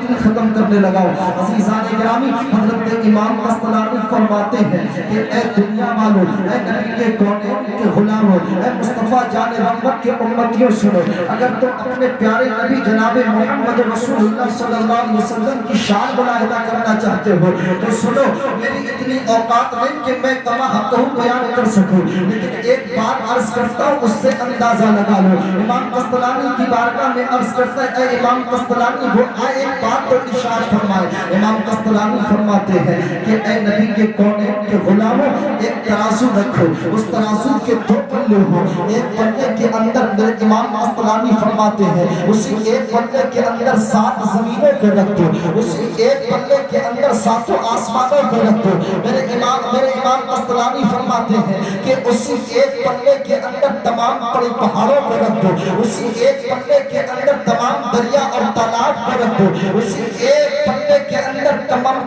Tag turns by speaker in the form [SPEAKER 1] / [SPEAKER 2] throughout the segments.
[SPEAKER 1] तकरीर ख़त्म करने लगा। अज़ीज़ान गिरामी, हज़रत इमाम कस्तलानी फरमाते हैं कि ए दुनिया वालों, ए नबी के कौनेन के गुलामों, ए मुस्तफ़ा जान रहमत के उम्मतियों, सुनो, अगर तुम अपने प्यारे नबी जनाब मोहम्मद रसूलुल्लाह सल्लल्लाहु अलैहि वसल्लम की शान बुलंद करना चाहते हो तो सुनो, मेरी इतनी औकात नहीं कि मैं कमा हक़ बयान कर सकूं, लेकिन एक बात अर्ज करता हूँ, उससे अंदाजा लगा लो। इमाम कस्तलानी की बारगाह में अर्ज करता है, ए इमाम कस्तलानी वो आए, एक बात तो इरशाद फरमाए। इमाम कस्तलानी फरमाते हैं कि ए नबी के कौनेन के गुलामों, एक तराजू रखो, उस तराजू के दो पल्ले हो, एक पल्ले के अंदर मेरे इमाम कस्तलानी फरमाते हैं उसी एक पल्ले के अंदर 7 ज़मीनों को रख दो, उसी एक पल्ले के अंदर 7 आसमानों को रख दो। मेरे इमाम कस्तलानी फरमाते हैं कि उसी एक पल्ले के अंदर तमाम बड़े पहाड़ों को रख दो, उसी एक पल्ले के अंदर तमाम दरिया और तालाब को रख दो, उसी एक पल्ले के अंदर तमाम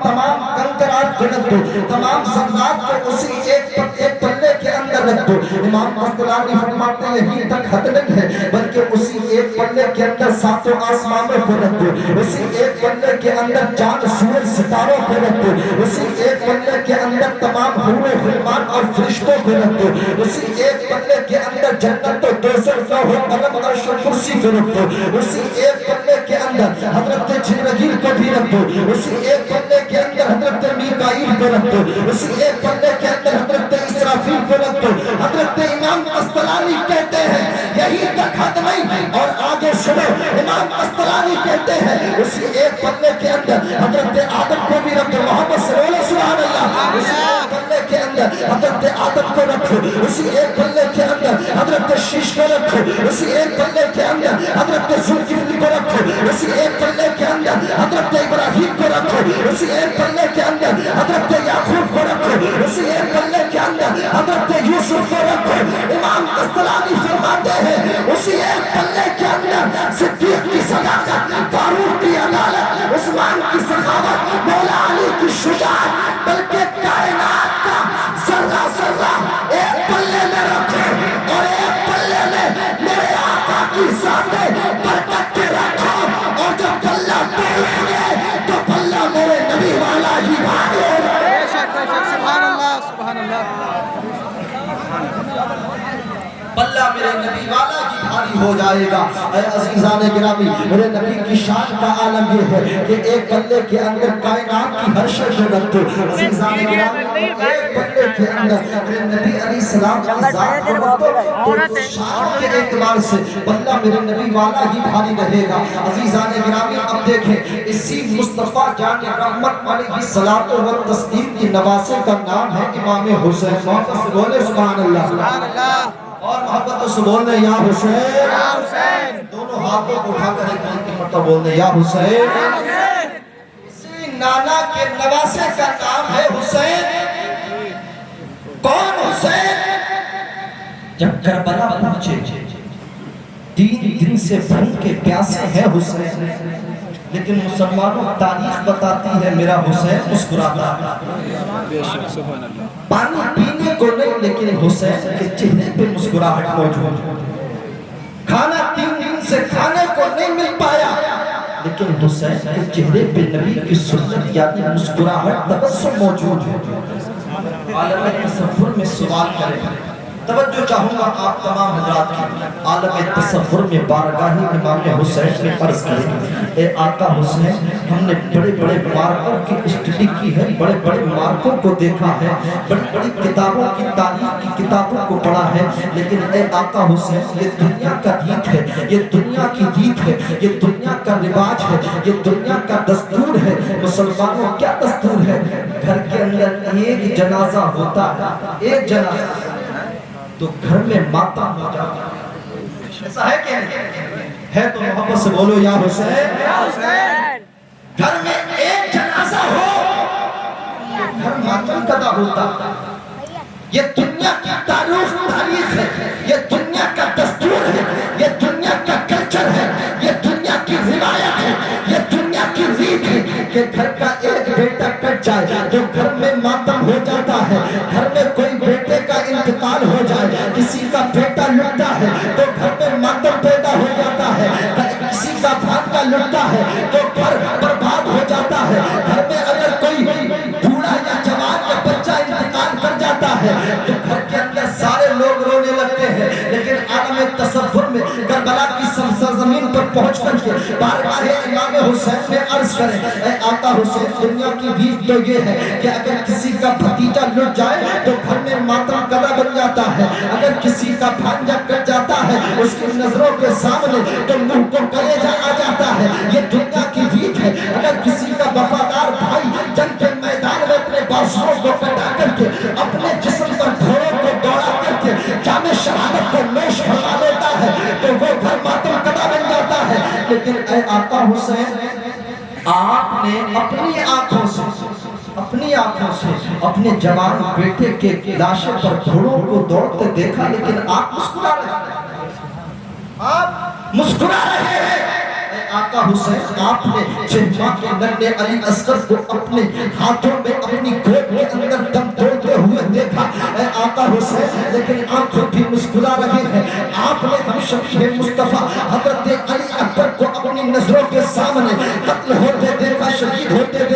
[SPEAKER 1] कंकरात को रख दो, तमाम ज़र्रात को उसी एक पल्ले के अंदर रख दो। इमाम कस्तलानी फरमाते हैं यहीं तक हद नहीं है, बल्कि उसी एक पल्ले के अंदर 7 आसमानों को रख दो, उसी एक पल्ले के अंदर चांद सूरज सितारों को रख दो, उसी एक पल्ले के अंदर तमाम हुए गुलमान और फरिश्तों को रख दो, उसी एक पल्ले के अंदर जन्नत और दोज़ख हो कलम अर्श और कुर्सी को रख दो, उसी एक पल्ले के अंदर हज़रत जिब्रील को भी रख दो, उसी एक पल्ले के अंदर हज़रत मीकाईल को रख दो, उसी एक पल्ले के अंदर हज़रत इसराफील को रख दो। हज़रत इमाम कस्तलानी कहते हैं यही तक हद नहीं, और आगे सुनो, इमाम कस्तलानी कहते हैं उसी एक पल्ले के अंदर हज़रत आदम को भी रख दो, मोहम्मद सल्लल्लाहु अलैहि वसल्लम, उसी एक पल्ले के अंदर हज़रत आदम को रखो, उसी एक पल्ले के अंदर हज़रत शीश को रखो, उसी एक पल्ले के अंदर हज़रत जुल्किफ्ल को रखो, उसी एक पल्ले के अंदर हज़रत इब्राहीम को रखो, उसी एक पल्ले के अंदर हज़रत याकूब को रखो, उसी एक पल्ले के अंदर हज़रत यूसुफ को रखो। इमाम कस्तलानी फरमाते हैं उसी एक पल्ले के अंदर सिद्दीक की सदाकत, फारूक की अदालत, उस्मान की सखावत, मौला अली की शुजाअत, बल्कि कायनात का ज़र्रा ज़र्रा एक पल्ले में रखो, और एक पल्ले में मेरे आका की ज़ाते बरकत के रखो, और जब पल्ला तोड़ेंगे तो पल्ला मेरे नबी वाला ही भारी होगा।
[SPEAKER 2] सुभान अल्लाह, सुभान अल्लाह।
[SPEAKER 1] पल्ला मेरे नबी वाला की भारी हो जाएगा। अज़ीज़ान गिरामी, मेरे नबी की शान का आलम ये है कि एक पल्ले के अंदर कायनात की हर शय को रख दो। अज़ीज़ान गिरामी, एक पल्ले के अंदर मेरे नबी अलैहिस्सलाम की ज़ात को रख दो, तो शान के एतबार से पल्ला मेरे नबी वाला ही भारी रहेगा। अज़ीज़ान गिरामी, अब देखें इसी मुस्तफ़ा जान रहमत अलैहिस्सलातो व तस्लीम की नवासे का नाम है इमाम हुसैन। मोहब्बत से बोले सुभान अल्लाह,
[SPEAKER 2] सुभान अल्लाह।
[SPEAKER 1] और मोहब्बत से बोलने या हुसैन,
[SPEAKER 2] या हुसैन।
[SPEAKER 1] दोनों हाथों को उठाकर एक मरतबा बोलने या हुसैन। इसी नाना के नवासे का नाम है हुसैन। कौन हुसैन? जब करबला पहुंचे 3 दिन से भूखे प्यासे हैं हुसैन, लेकिन मुसलमानों तारीख बताती है मेरा हुसैन मुस्कुराता पानी पीने को नहीं, लेकिन हुसैन के चेहरे पे मुस्कुराहट मौजूद। खाना 3 दिन से खाने को नहीं मिल पाया, लेकिन हुसैन के चेहरे पे नबी की सुन्नत यानी मुस्कुराहट तबस्सुम मौजूद है। आलम तसव्वुर में सवाल करें, तवज्जो चाहूंगा आप तमाम हजरात की, आलम तसव्वुर में बारगाही इमाम हुसैन में अर्ज करें, ए आका हुसैन, हमने बड़े बड़े मार्कों की स्टडी की है, बड़े बड़े मार्कों को देखा है, बड़ी बड़ी किताबों की तारीख की किताबों को पढ़ा है, लेकिन ए आका हुसैन, ये दुनिया का गीत है, ये दुनिया की गीत है, ये दुनिया का रिवाज है, ये दुनिया का दस्तूर है। मुसलमानों क्या दस्तूर है? घर के अंदर एक जनाजा होता है, एक जनाजा तो घर में माता हो जाता है। ऐसा है क्या? है तो मोहब्बत से बोलो या हुसैन,
[SPEAKER 2] या हुसैन।
[SPEAKER 1] घर में एक जनाजा हो तो घर मातम कदा होता। ये दुनिया की तारीख है, ये दुनिया का दस्तूर है, ये दुनिया का कल्चर है, ये दुनिया की रिवायत है, ये दुनिया की रीत है कि घर का एक बेटा कट जाए तो घर में मातम हो जाता है। घर में कोई बेटे का इंतकाल हो जाए, किसी का बेटा लुटता है तो घर में मातम पैदा हो जाता है, किसी का भांजा लुटता है तो घर बर्बाद حسین میں عرض کریں اے آقا حسین دنیا کی ریت تو یہ ہے کہ اگر کسی کا بھتیجا لٹ جائے تو گھر میں ماتم کدا بن جاتا ہے، اگر کسی کا بھانجا کٹ جاتا ہے اس کی نظروں کے سامنے تو منہ کو کلیجہ آ جاتا ہے، یہ دنیا کی ریت ہے۔ اگر کسی کا وفادار بھائی جنگ کے میدان میں اپنے بازوؤں کو کٹا کر کے اپنے جسم پر گھوڑوں کو دوڑا کر کے جام شہادت کو نوش فرما لیتا ہے تو وہ گھر ماتم کدا بن جاتا ہے۔ لیکن اے آقا حسین آپ نے اپنی آنکھوں سے اپنے جوان بیٹے کے لاشے پر گھوڑوں کو دوڑتے دیکھا، لیکن آپ مسکرا رہے ہیں۔ اے آقا حسین آپ نے جہاں کے ننھے علی اصغر کو اپنے ہاتھوں میں اپنی گود کے اندر دم توڑتے ہوئے دیکھا اے آقا حسین، لیکن آنکھوں بھی مسکرا رہے ہیں۔ آپ نے ہم شفیع مصطفیٰ حضرت علی اکبر کو اپنی نظروں کے سامنے قتل ہوتے دیکھا، شہید ہوتے دیکھا۔